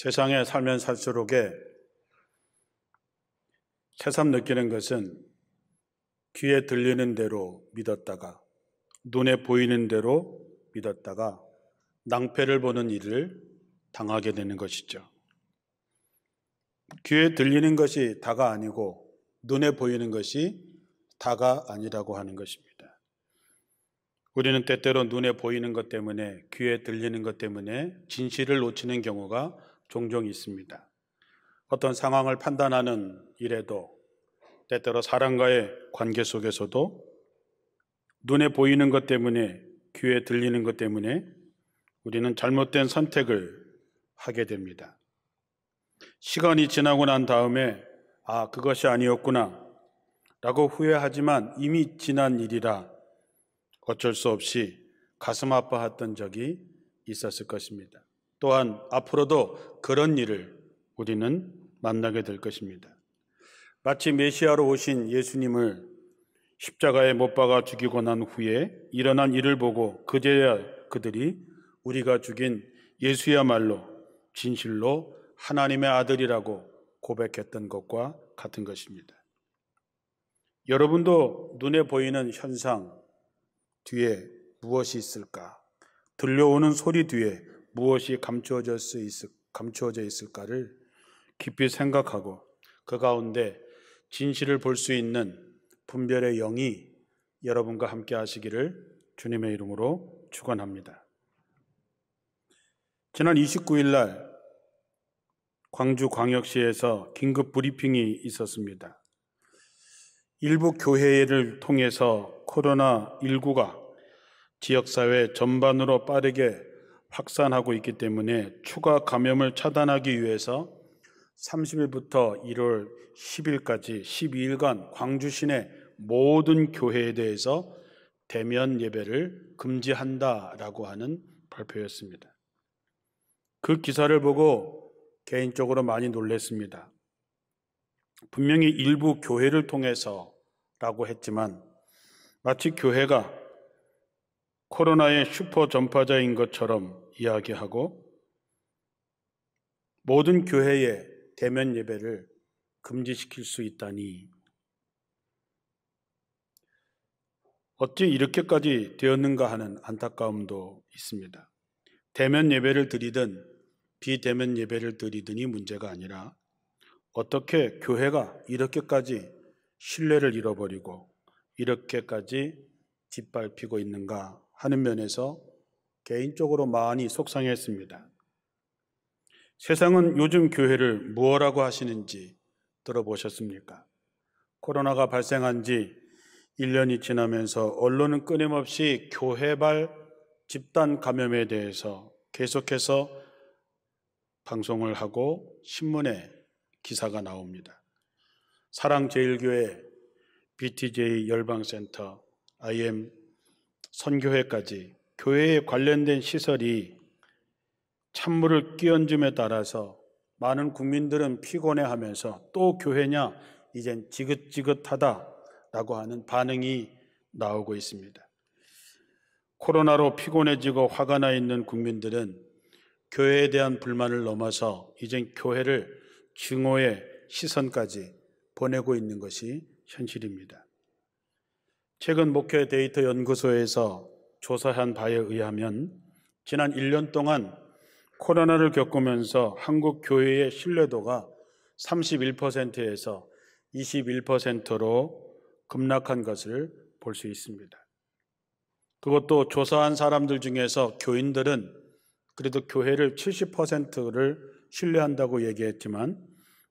세상에 살면 살수록에 새삼 느끼는 것은 귀에 들리는 대로 믿었다가 눈에 보이는 대로 믿었다가 낭패를 보는 일을 당하게 되는 것이죠. 귀에 들리는 것이 다가 아니고 눈에 보이는 것이 다가 아니라고 하는 것입니다. 우리는 때때로 눈에 보이는 것 때문에 귀에 들리는 것 때문에 진실을 놓치는 경우가 종종 있습니다. 어떤 상황을 판단하는 일에도 때때로 사람과의 관계 속에서도 눈에 보이는 것 때문에 귀에 들리는 것 때문에 우리는 잘못된 선택을 하게 됩니다. 시간이 지나고 난 다음에 그것이 아니었구나 라고 후회하지만 이미 지난 일이라 어쩔 수 없이 가슴 아파했던 적이 있었을 것입니다. 또한 앞으로도 그런 일을 우리는 만나게 될 것입니다. 마치 메시아로 오신 예수님을 십자가에 못 박아 죽이고 난 후에 일어난 일을 보고 그제야 그들이 우리가 죽인 예수야말로 진실로 하나님의 아들이라고 고백했던 것과 같은 것입니다. 여러분도 눈에 보이는 현상 뒤에 무엇이 있을까? 들려오는 소리 뒤에 무엇이 감추어져 있을까를 깊이 생각하고 그 가운데 진실을 볼 수 있는 분별의 영이 여러분과 함께 하시기를 주님의 이름으로 축원합니다. 지난 29일 날 광주광역시에서 긴급 브리핑이 있었습니다. 일부 교회를 통해서 코로나19가 지역사회 전반으로 빠르게 확산하고 있기 때문에 추가 감염을 차단하기 위해서 30일부터 1월 10일까지 12일간 광주 시내 모든 교회에 대해서 대면 예배를 금지한다라고 하는 발표였습니다. 그 기사를 보고 개인적으로 많이 놀랐습니다. 분명히 일부 교회를 통해서라고 했지만 마치 교회가 코로나의 슈퍼 전파자인 것처럼 이야기하고 모든 교회에 대면 예배를 금지시킬 수 있다니 어찌 이렇게까지 되었는가 하는 안타까움도 있습니다. 대면 예배를 드리든 비대면 예배를 드리든이 문제가 아니라 어떻게 교회가 이렇게까지 신뢰를 잃어버리고 이렇게까지 짓밟히고 있는가 하는 면에서 개인적으로 많이 속상했습니다. 세상은 요즘 교회를 무엇라고 하시는지 들어보셨습니까? 코로나가 발생한 지 1년이 지나면서 언론은 끊임없이 교회발 집단 감염에 대해서 계속해서 방송을 하고 신문에 기사가 나옵니다. 사랑제일교회, BTJ 열방센터, IM 선교회까지 교회에 관련된 시설이 찬물을 끼얹음에 따라서 많은 국민들은 피곤해하면서 또 교회냐 이젠 지긋지긋하다라고 하는 반응이 나오고 있습니다. 코로나로 피곤해지고 화가 나 있는 국민들은 교회에 대한 불만을 넘어서 이젠 교회를 증오의 시선까지 보내고 있는 것이 현실입니다. 최근 목회 데이터 연구소에서 조사한 바에 의하면 지난 1년 동안 코로나를 겪으면서 한국 교회의 신뢰도가 31%에서 21%로 급락한 것을 볼 수 있습니다. 그것도 조사한 사람들 중에서 교인들은 그래도 교회를 70%를 신뢰한다고 얘기했지만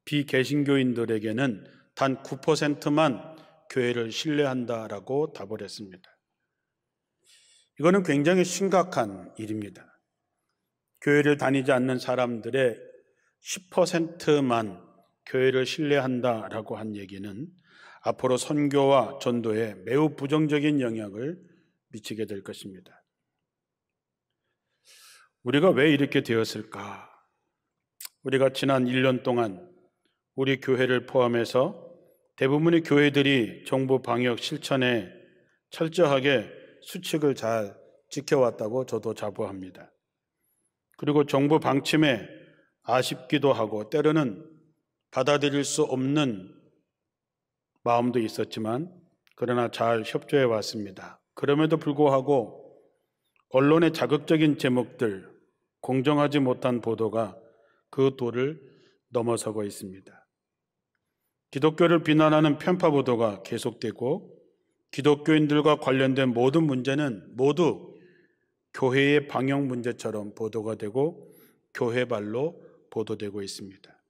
비개신교인들에게는 단 9%만 교회를 신뢰한다라고 답을 했습니다. 이거는 굉장히 심각한 일입니다. 교회를 다니지 않는 사람들의 10%만 교회를 신뢰한다라고 한 얘기는 앞으로 선교와 전도에 매우 부정적인 영향을 미치게 될 것입니다. 우리가 왜 이렇게 되었을까? 우리가 지난 1년 동안 우리 교회를 포함해서 대부분의 교회들이 정부 방역 실천에 철저하게 수칙을 잘 지켜왔다고 저도 자부합니다. 그리고 정부 방침에 아쉽기도 하고 때로는 받아들일 수 없는 마음도 있었지만 그러나 잘 협조해 왔습니다. 그럼에도 불구하고 언론의 자극적인 제목들, 공정하지 못한 보도가 그 도를 넘어서고 있습니다. 기독교를 비난하는 편파 보도가 계속되고 기독교인들과 관련된 모든 문제는 모두 교회의 방역 문제처럼 보도가 되고 교회발로 보도되고 있습니다.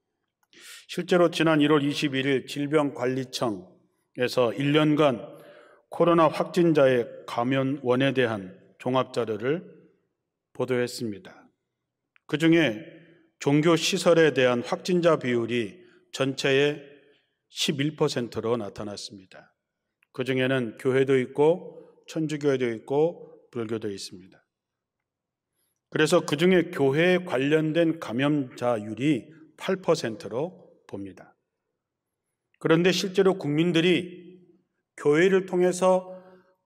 실제로 지난 1월 21일 질병관리청에서 1년간 코로나 확진자의 감염원에 대한 종합자료를 보도했습니다. 그 중에 종교시설에 대한 확진자 비율이 전체의 11%로 나타났습니다. 그 중에는 교회도 있고 천주교회도 있고 불교도 있습니다. 그래서 그 중에 교회에 관련된 감염자율이 8%로 봅니다. 그런데 실제로 국민들이 교회를 통해서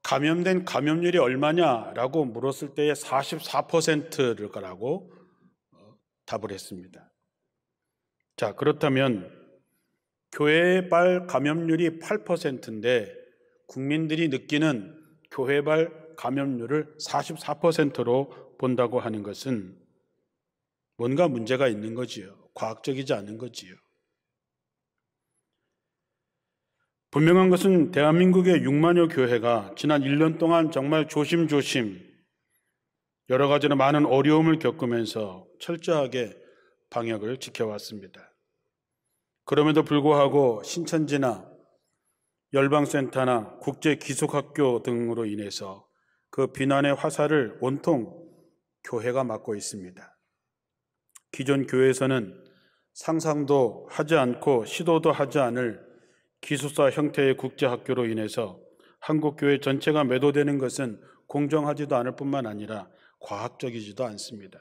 감염된 감염률이 얼마냐라고 물었을 때에 44%를 거라고 답을 했습니다. 자, 그렇다면 교회발 감염률이 8%인데 국민들이 느끼는 교회발 감염률을 44%로 본다고 하는 것은 뭔가 문제가 있는 거지요. 과학적이지 않은 거지요. 분명한 것은 대한민국의 6만여 교회가 지난 1년 동안 정말 조심조심 여러 가지로 많은 어려움을 겪으면서 철저하게 방역을 지켜왔습니다. 그럼에도 불구하고 신천지나 열방센터나 국제기숙학교 등으로 인해서 그 비난의 화살을 온통 교회가 맞고 있습니다. 기존 교회에서는 상상도 하지 않고 시도도 하지 않을 기숙사 형태의 국제학교로 인해서 한국교회 전체가 매도되는 것은 공정하지도 않을 뿐만 아니라 과학적이지도 않습니다.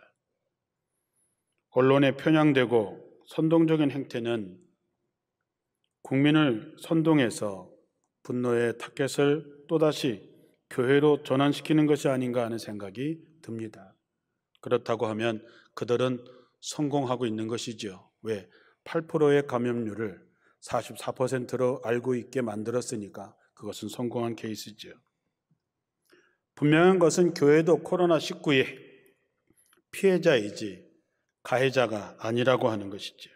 언론에 편향되고 선동적인 행태는 국민을 선동해서 분노의 타겟을 또다시 교회로 전환시키는 것이 아닌가 하는 생각이 듭니다. 그렇다고 하면 그들은 성공하고 있는 것이죠. 왜? 8%의 감염률을 44%로 알고 있게 만들었으니까 그것은 성공한 케이스죠. 분명한 것은 교회도 코로나19의 피해자이지 가해자가 아니라고 하는 것이죠.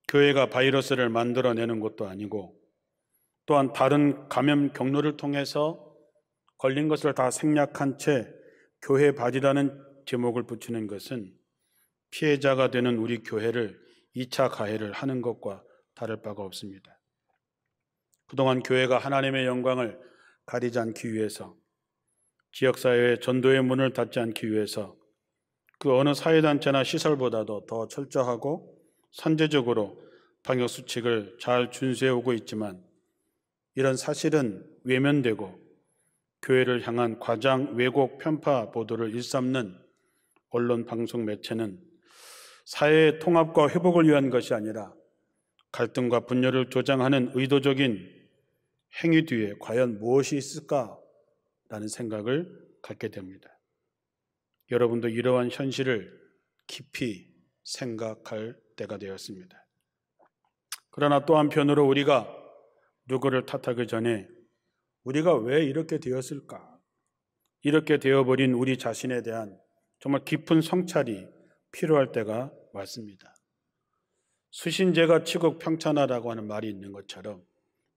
교회가 바이러스를 만들어내는 것도 아니고 또한 다른 감염 경로를 통해서 걸린 것을 다 생략한 채 교회 발이라는 제목을 붙이는 것은 피해자가 되는 우리 교회를 2차 가해를 하는 것과 다를 바가 없습니다. 그동안 교회가 하나님의 영광을 가리지 않기 위해서 지역사회의 전도의 문을 닫지 않기 위해서 그 어느 사회단체나 시설보다도 더 철저하고 선제적으로 방역수칙을 잘 준수해오고 있지만 이런 사실은 외면되고 교회를 향한 과장, 왜곡, 편파 보도를 일삼는 언론, 방송, 매체는 사회의 통합과 회복을 위한 것이 아니라 갈등과 분열을 조장하는 의도적인 행위 뒤에 과연 무엇이 있을까라는 생각을 갖게 됩니다. 여러분도 이러한 현실을 깊이 생각할 때가 되었습니다. 그러나 또 한편으로 우리가 누구를 탓하기 전에 우리가 왜 이렇게 되었을까? 이렇게 되어버린 우리 자신에 대한 정말 깊은 성찰이 필요할 때가 왔습니다. 수신제가 치국 평천하라고 하는 말이 있는 것처럼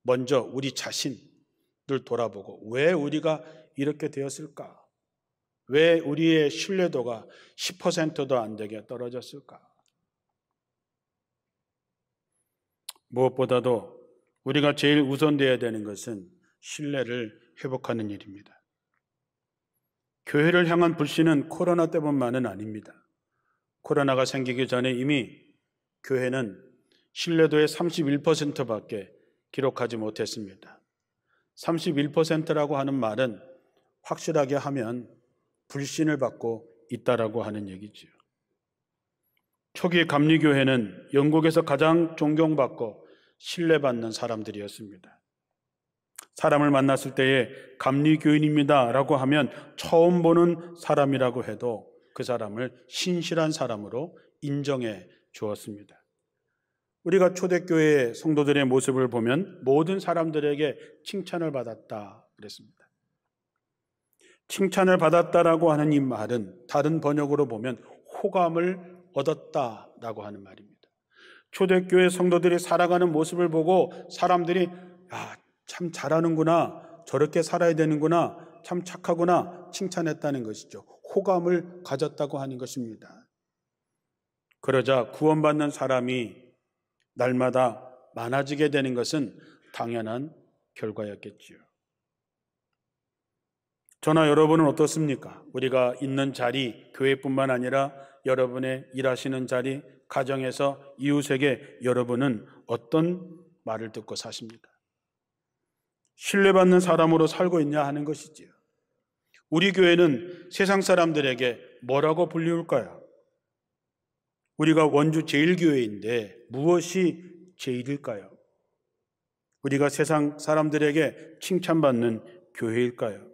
먼저 우리 자신을 돌아보고 왜 우리가 이렇게 되었을까? 왜 우리의 신뢰도가 10%도 안 되게 떨어졌을까? 무엇보다도 우리가 제일 우선되어야 되는 것은 신뢰를 회복하는 일입니다. 교회를 향한 불신은 코로나 때문만은 아닙니다. 코로나가 생기기 전에 이미 교회는 신뢰도의 31%밖에 기록하지 못했습니다. 31%라고 하는 말은 확실하게 하면 불신을 받고 있다라고 하는 얘기지요. 초기 감리교회는 영국에서 가장 존경받고 신뢰받는 사람들이었습니다. 사람을 만났을 때에 감리교인입니다 라고 하면 처음 보는 사람이라고 해도 그 사람을 신실한 사람으로 인정해 주었습니다. 우리가 초대교회의 성도들의 모습을 보면 모든 사람들에게 칭찬을 받았다 그랬습니다. 칭찬을 받았다라고 하는 이 말은 다른 번역으로 보면 호감을 얻었다라고 하는 말입니다. 초대교회 성도들이 살아가는 모습을 보고 사람들이 참 잘하는구나, 저렇게 살아야 되는구나, 참 착하구나 칭찬했다는 것이죠. 호감을 가졌다고 하는 것입니다. 그러자 구원받는 사람이 날마다 많아지게 되는 것은 당연한 결과였겠지요. 저나 여러분은 어떻습니까? 우리가 있는 자리, 교회뿐만 아니라 여러분의 일하시는 자리, 가정에서 이웃에게 여러분은 어떤 말을 듣고 사십니까? 신뢰받는 사람으로 살고 있냐 하는 것이지요. 우리 교회는 세상 사람들에게 뭐라고 불리울까요? 우리가 원주 제일교회인데 무엇이 제일일까요? 우리가 세상 사람들에게 칭찬받는 교회일까요?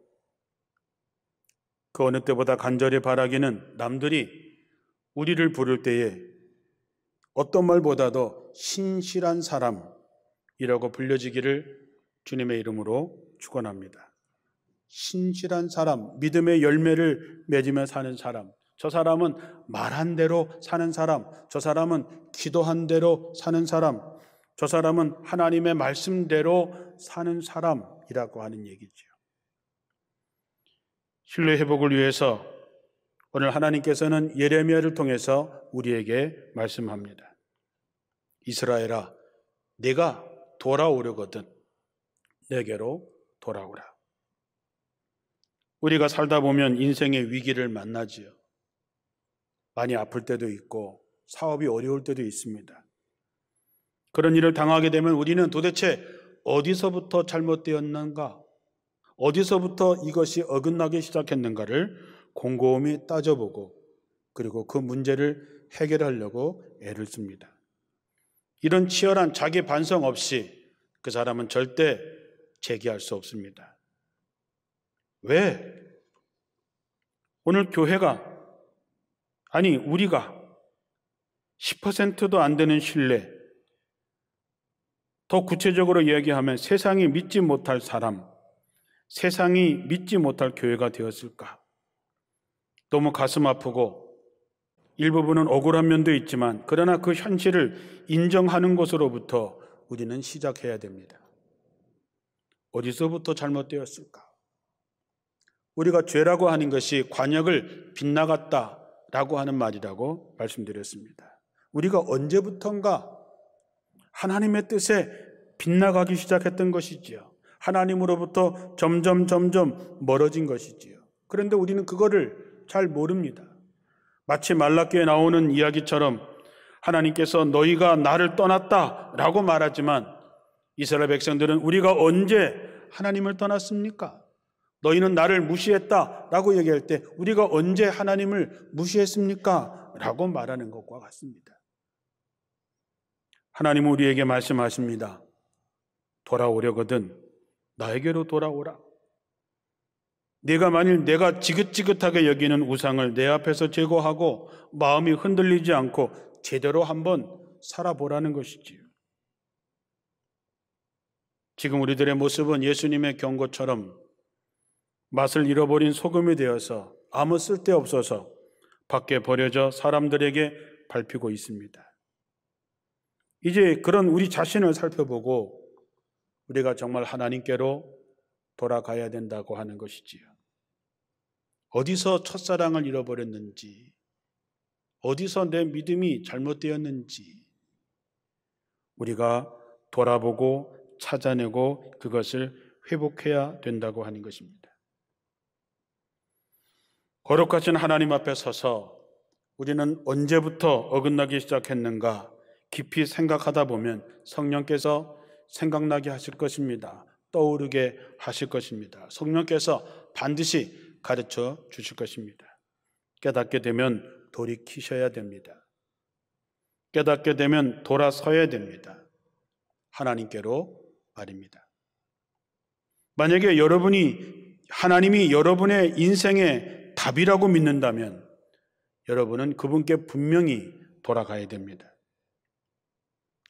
그 어느 때보다 간절히 바라기는 남들이 우리를 부를 때에 어떤 말보다도 신실한 사람이라고 불려지기를 주님의 이름으로 축원합니다. 신실한 사람, 믿음의 열매를 맺으며 사는 사람, 저 사람은 말한 대로 사는 사람, 저 사람은 기도한 대로 사는 사람, 저 사람은 하나님의 말씀대로 사는 사람이라고 하는 얘기죠. 신뢰 회복을 위해서 오늘 하나님께서는 예레미야를 통해서 우리에게 말씀합니다. 이스라엘아, 내가 돌아오려거든 내게로 돌아오라. 우리가 살다 보면 인생의 위기를 만나지요. 많이 아플 때도 있고 사업이 어려울 때도 있습니다. 그런 일을 당하게 되면 우리는 도대체 어디서부터 잘못되었는가, 어디서부터 이것이 어긋나기 시작했는가를 곰곰이 따져보고 그리고 그 문제를 해결하려고 애를 씁니다. 이런 치열한 자기 반성 없이 그 사람은 절대 재기할 수 없습니다. 왜? 오늘 교회가, 아니 우리가 10%도 안 되는 신뢰, 더 구체적으로 이야기하면 세상이 믿지 못할 사람, 세상이 믿지 못할 교회가 되었을까? 너무 가슴 아프고 일부분은 억울한 면도 있지만 그러나 그 현실을 인정하는 것으로부터 우리는 시작해야 됩니다. 어디서부터 잘못되었을까? 우리가 죄라고 하는 것이 관역을 빗나갔다라고 하는 말이라고 말씀드렸습니다. 우리가 언제부턴가 하나님의 뜻에 빗나가기 시작했던 것이지요. 하나님으로부터 점점 멀어진 것이지요. 그런데 우리는 그거를 잘 모릅니다. 마치 말라기에 나오는 이야기처럼 하나님께서 너희가 나를 떠났다라고 말하지만 이스라엘 백성들은 우리가 언제 하나님을 떠났습니까? 너희는 나를 무시했다라고 얘기할 때 우리가 언제 하나님을 무시했습니까? 라고 말하는 것과 같습니다. 하나님은 우리에게 말씀하십니다. 돌아오려거든 나에게로 돌아오라. 네가 만일 내가 지긋지긋하게 여기는 우상을 내 앞에서 제거하고 마음이 흔들리지 않고 제대로 한번 살아보라는 것이지요. 지금 우리들의 모습은 예수님의 경고처럼 맛을 잃어버린 소금이 되어서 아무 쓸데없어서 밖에 버려져 사람들에게 밟히고 있습니다. 이제 그런 우리 자신을 살펴보고 우리가 정말 하나님께로 돌아가야 된다고 하는 것이지요. 어디서 첫사랑을 잃어버렸는지, 어디서 내 믿음이 잘못되었는지 우리가 돌아보고 찾아내고 그것을 회복해야 된다고 하는 것입니다. 거룩하신 하나님 앞에 서서 우리는 언제부터 어긋나기 시작했는가 깊이 생각하다 보면 성령께서 생각나게 하실 것입니다. 떠오르게 하실 것입니다. 성령께서 반드시 가르쳐 주실 것입니다. 깨닫게 되면 돌이키셔야 됩니다. 깨닫게 되면 돌아서야 됩니다. 하나님께로 말입니다. 만약에 하나님이 여러분의 인생의 답이라고 믿는다면 여러분은 그분께 분명히 돌아가야 됩니다.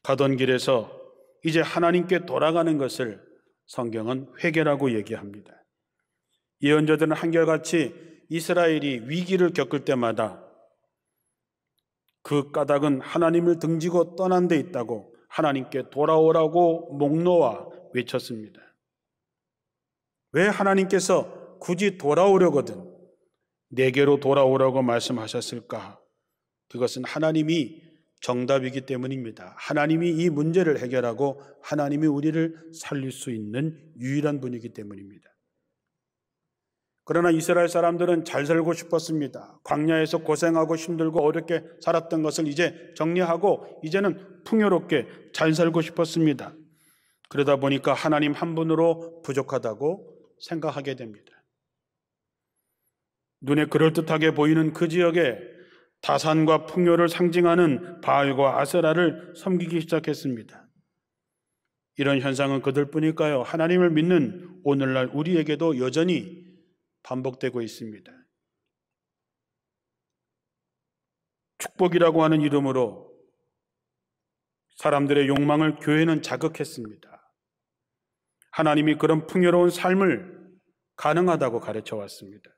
가던 길에서 이제 하나님께 돌아가는 것을 성경은 회개라고 얘기합니다. 예언자들은 한결같이 이스라엘이 위기를 겪을 때마다 그 까닭은 하나님을 등지고 떠난 데 있다고 하나님께 돌아오라고 목 놓아 외쳤습니다. 왜 하나님께서 굳이 돌아오려거든 내게로 돌아오라고 말씀하셨을까? 그것은 하나님이 정답이기 때문입니다. 하나님이 이 문제를 해결하고 하나님이 우리를 살릴 수 있는 유일한 분이기 때문입니다. 그러나 이스라엘 사람들은 잘 살고 싶었습니다. 광야에서 고생하고 힘들고 어렵게 살았던 것을 이제 정리하고 이제는 풍요롭게 잘 살고 싶었습니다. 그러다 보니까 하나님 한 분으로 부족하다고 생각하게 됩니다. 눈에 그럴듯하게 보이는 그 지역에 다산과 풍요를 상징하는 바알과 아세라를 섬기기 시작했습니다. 이런 현상은 그들뿐일까요? 하나님을 믿는 오늘날 우리에게도 여전히 반복되고 있습니다. 축복이라고 하는 이름으로 사람들의 욕망을 교회는 자극했습니다. 하나님이 그런 풍요로운 삶을 가능하다고 가르쳐 왔습니다.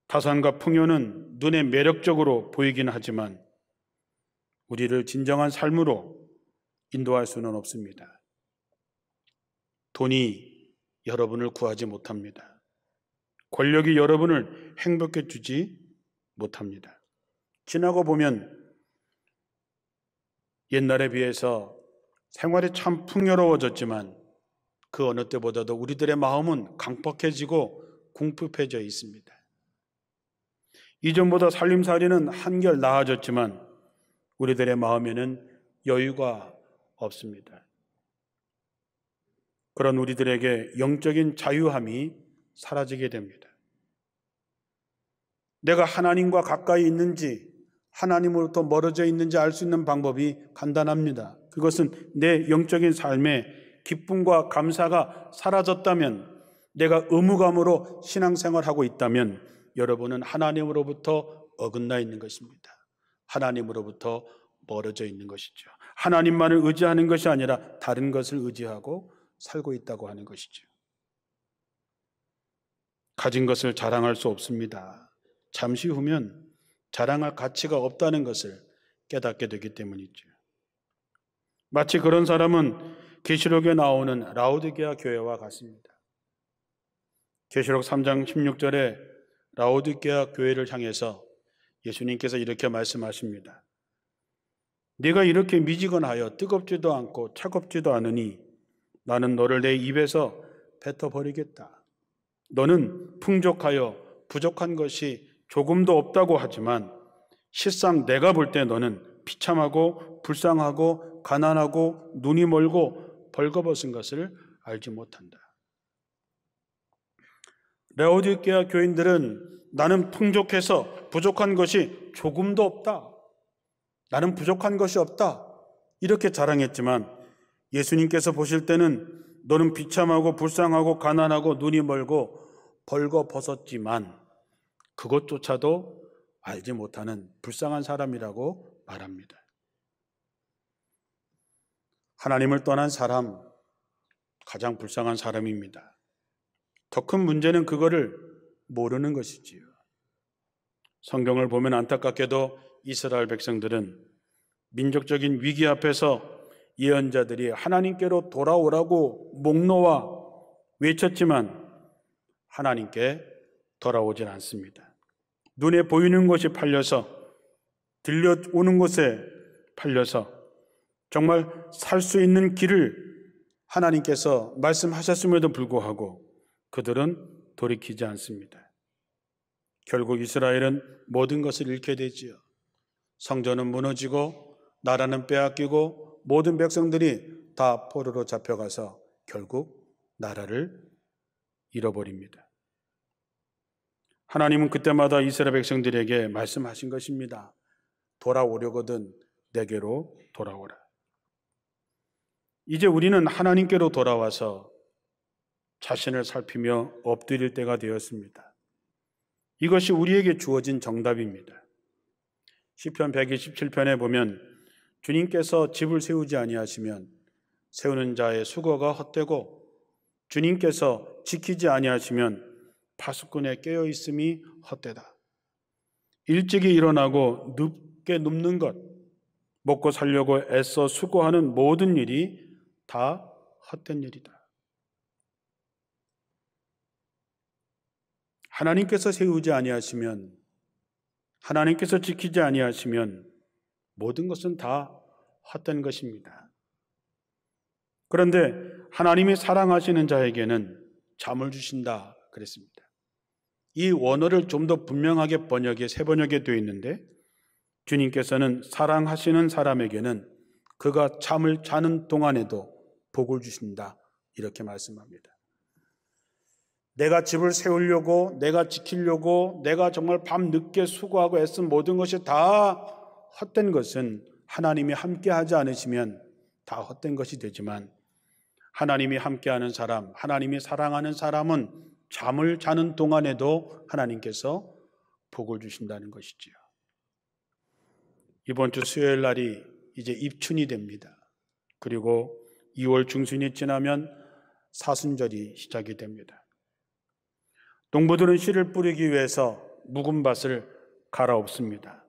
다산과 풍요는 눈에 매력적으로 보이긴 하지만 우리를 진정한 삶으로 인도할 수는 없습니다. 돈이 여러분을 구하지 못합니다. 권력이 여러분을 행복해 주지 못합니다. 지나고 보면 옛날에 비해서 생활이 참 풍요로워졌지만 그 어느 때보다도 우리들의 마음은 강팍해지고 궁핍해져 있습니다. 이전보다 살림살이는 한결 나아졌지만 우리들의 마음에는 여유가 없습니다. 그런 우리들에게 영적인 자유함이 사라지게 됩니다. 내가 하나님과 가까이 있는지 하나님으로부터 멀어져 있는지 알 수 있는 방법이 간단합니다. 그것은 내 영적인 삶에 기쁨과 감사가 사라졌다면, 내가 의무감으로 신앙생활하고 있다면 여러분은 하나님으로부터 어긋나 있는 것입니다. 하나님으로부터 멀어져 있는 것이죠. 하나님만을 의지하는 것이 아니라 다른 것을 의지하고 살고 있다고 하는 것이죠. 가진 것을 자랑할 수 없습니다. 잠시 후면 자랑할 가치가 없다는 것을 깨닫게 되기 때문이죠. 마치 그런 사람은 계시록에 나오는 라오디게아 교회와 같습니다. 계시록 3장 16절에 라오디게아 교회를 향해서 예수님께서 이렇게 말씀하십니다. 네가 이렇게 미지근하여 뜨겁지도 않고 차갑지도 않으니 나는 너를 내 입에서 뱉어버리겠다. 너는 풍족하여 부족한 것이 조금도 없다고 하지만 실상 내가 볼 때 너는 비참하고 불쌍하고 가난하고 눈이 멀고 벌거벗은 것을 알지 못한다. 라오디게아 교인들은 나는 풍족해서 부족한 것이 조금도 없다. 나는 부족한 것이 없다. 이렇게 자랑했지만 예수님께서 보실 때는 너는 비참하고 불쌍하고 가난하고 눈이 멀고 벌거벗었지만 그것조차도 알지 못하는 불쌍한 사람이라고 말합니다. 하나님을 떠난 사람, 가장 불쌍한 사람입니다. 더 큰 문제는 그거를 모르는 것이지요. 성경을 보면 안타깝게도 이스라엘 백성들은 민족적인 위기 앞에서 예언자들이 하나님께로 돌아오라고 목 놓아 외쳤지만 하나님께 돌아오질 않습니다. 눈에 보이는 것이 팔려서, 들려오는 곳에 팔려서 정말 살 수 있는 길을 하나님께서 말씀하셨음에도 불구하고 그들은 돌이키지 않습니다. 결국 이스라엘은 모든 것을 잃게 되지요. 성전은 무너지고 나라는 빼앗기고 모든 백성들이 다 포로로 잡혀가서 결국 나라를 잃어버립니다. 하나님은 그때마다 이스라엘 백성들에게 말씀하신 것입니다. 돌아오려거든 내게로 돌아오라. 이제 우리는 하나님께로 돌아와서 자신을 살피며 엎드릴 때가 되었습니다. 이것이 우리에게 주어진 정답입니다. 시편 127편에 보면 주님께서 집을 세우지 아니하시면 세우는 자의 수고가 헛되고 주님께서 지키지 아니하시면 파수꾼의 깨어 있음이 헛되다. 일찍이 일어나고 늦게 눕는 것, 먹고 살려고 애써 수고하는 모든 일이 다 헛된 일이다. 하나님께서 세우지 아니하시면, 하나님께서 지키지 아니하시면 모든 것은 다 헛된 것입니다. 그런데 하나님이 사랑하시는 자에게는 잠을 주신다 그랬습니다. 이 원어를 좀 더 분명하게 번역에 새 번역에 되어 있는데, 주님께서는 사랑하시는 사람에게는 그가 잠을 자는 동안에도 복을 주신다 이렇게 말씀합니다. 내가 집을 세우려고, 내가 지키려고, 내가 정말 밤늦게 수고하고 애쓴 모든 것이 다 헛된 것은 하나님이 함께하지 않으시면 다 헛된 것이 되지만, 하나님이 함께하는 사람, 하나님이 사랑하는 사람은 잠을 자는 동안에도 하나님께서 복을 주신다는 것이지요. 이번 주 수요일 날이 이제 입춘이 됩니다. 그리고 2월 중순이 지나면 사순절이 시작이 됩니다. 농부들은 씨를 뿌리기 위해서 묵은 밭을 갈아엎습니다.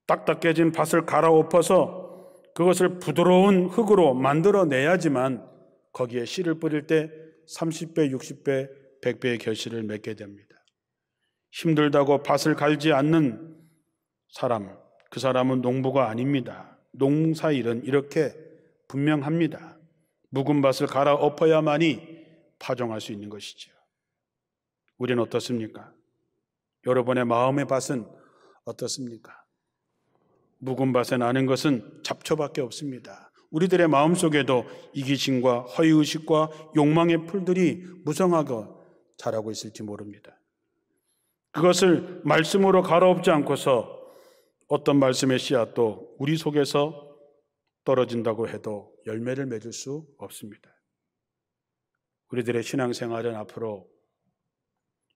딱딱해진 밭을 갈아엎어서 그것을 부드러운 흙으로 만들어내야지만 거기에 씨를 뿌릴 때 30배, 60배, 100배의 결실을 맺게 됩니다. 힘들다고 밭을 갈지 않는 사람, 그 사람은 농부가 아닙니다. 농사일은 이렇게 분명합니다. 묵은 밭을 갈아엎어야만이 파종할 수 있는 것이죠. 우리는 어떻습니까? 여러분의 마음의 밭은 어떻습니까? 묵은 밭에 나는 것은 잡초밖에 없습니다. 우리들의 마음속에도 이기심과 허위의식과 욕망의 풀들이 무성하게 자라고 있을지 모릅니다. 그것을 말씀으로 갈아엎지 않고서 어떤 말씀의 씨앗도 우리 속에서 떨어진다고 해도 열매를 맺을 수 없습니다. 우리들의 신앙생활은 앞으로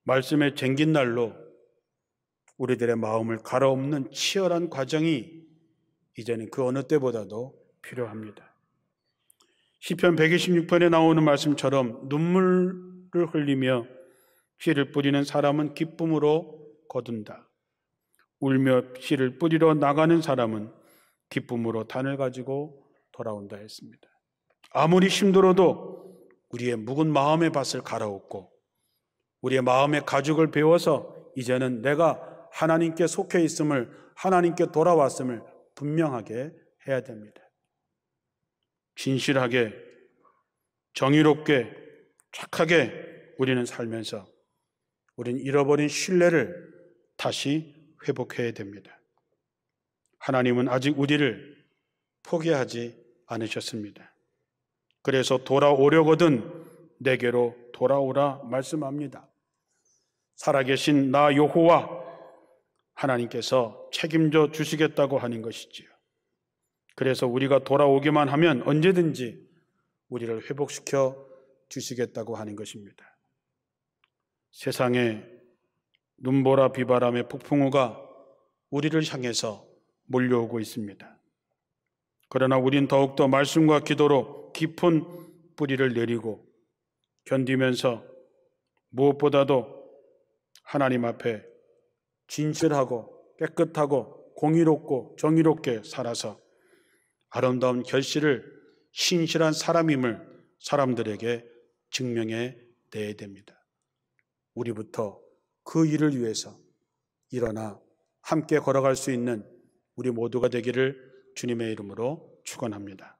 말씀의 쟁긴 날로 우리들의 마음을 갈아엎는 치열한 과정이 이제는 그 어느 때보다도 필요합니다. 시편 126편에 나오는 말씀처럼 눈물을 흘리며 씨를 뿌리는 사람은 기쁨으로 거둔다. 울며 씨를 뿌리러 나가는 사람은 기쁨으로 단을 가지고 돌아온다 했습니다. 아무리 힘들어도 우리의 묵은 마음의 밭을 갈아엎고 우리의 마음의 가죽을 베어서 이제는 내가 하나님께 속해 있음을, 하나님께 돌아왔음을 분명하게 해야 됩니다. 진실하게, 정의롭게, 착하게 우리는 살면서 우리는 잃어버린 신뢰를 다시 회복해야 됩니다. 하나님은 아직 우리를 포기하지 않으셨습니다. 그래서 돌아오려거든 내게로 돌아오라 말씀합니다. 살아계신 나 여호와 하나님께서 책임져 주시겠다고 하는 것이지요. 그래서 우리가 돌아오기만 하면 언제든지 우리를 회복시켜 주시겠다고 하는 것입니다. 세상에 눈보라 비바람의 폭풍우가 우리를 향해서 몰려오고 있습니다. 그러나 우린 더욱더 말씀과 기도로 깊은 뿌리를 내리고 견디면서 무엇보다도 하나님 앞에 진실하고 깨끗하고 공의롭고 정의롭게 살아서 아름다운 결실을 신실한 사람임을 사람들에게 증명해 내야 됩니다. 우리부터 그 일을 위해서 일어나 함께 걸어갈 수 있는 우리 모두가 되기를 주님의 이름으로 축원합니다.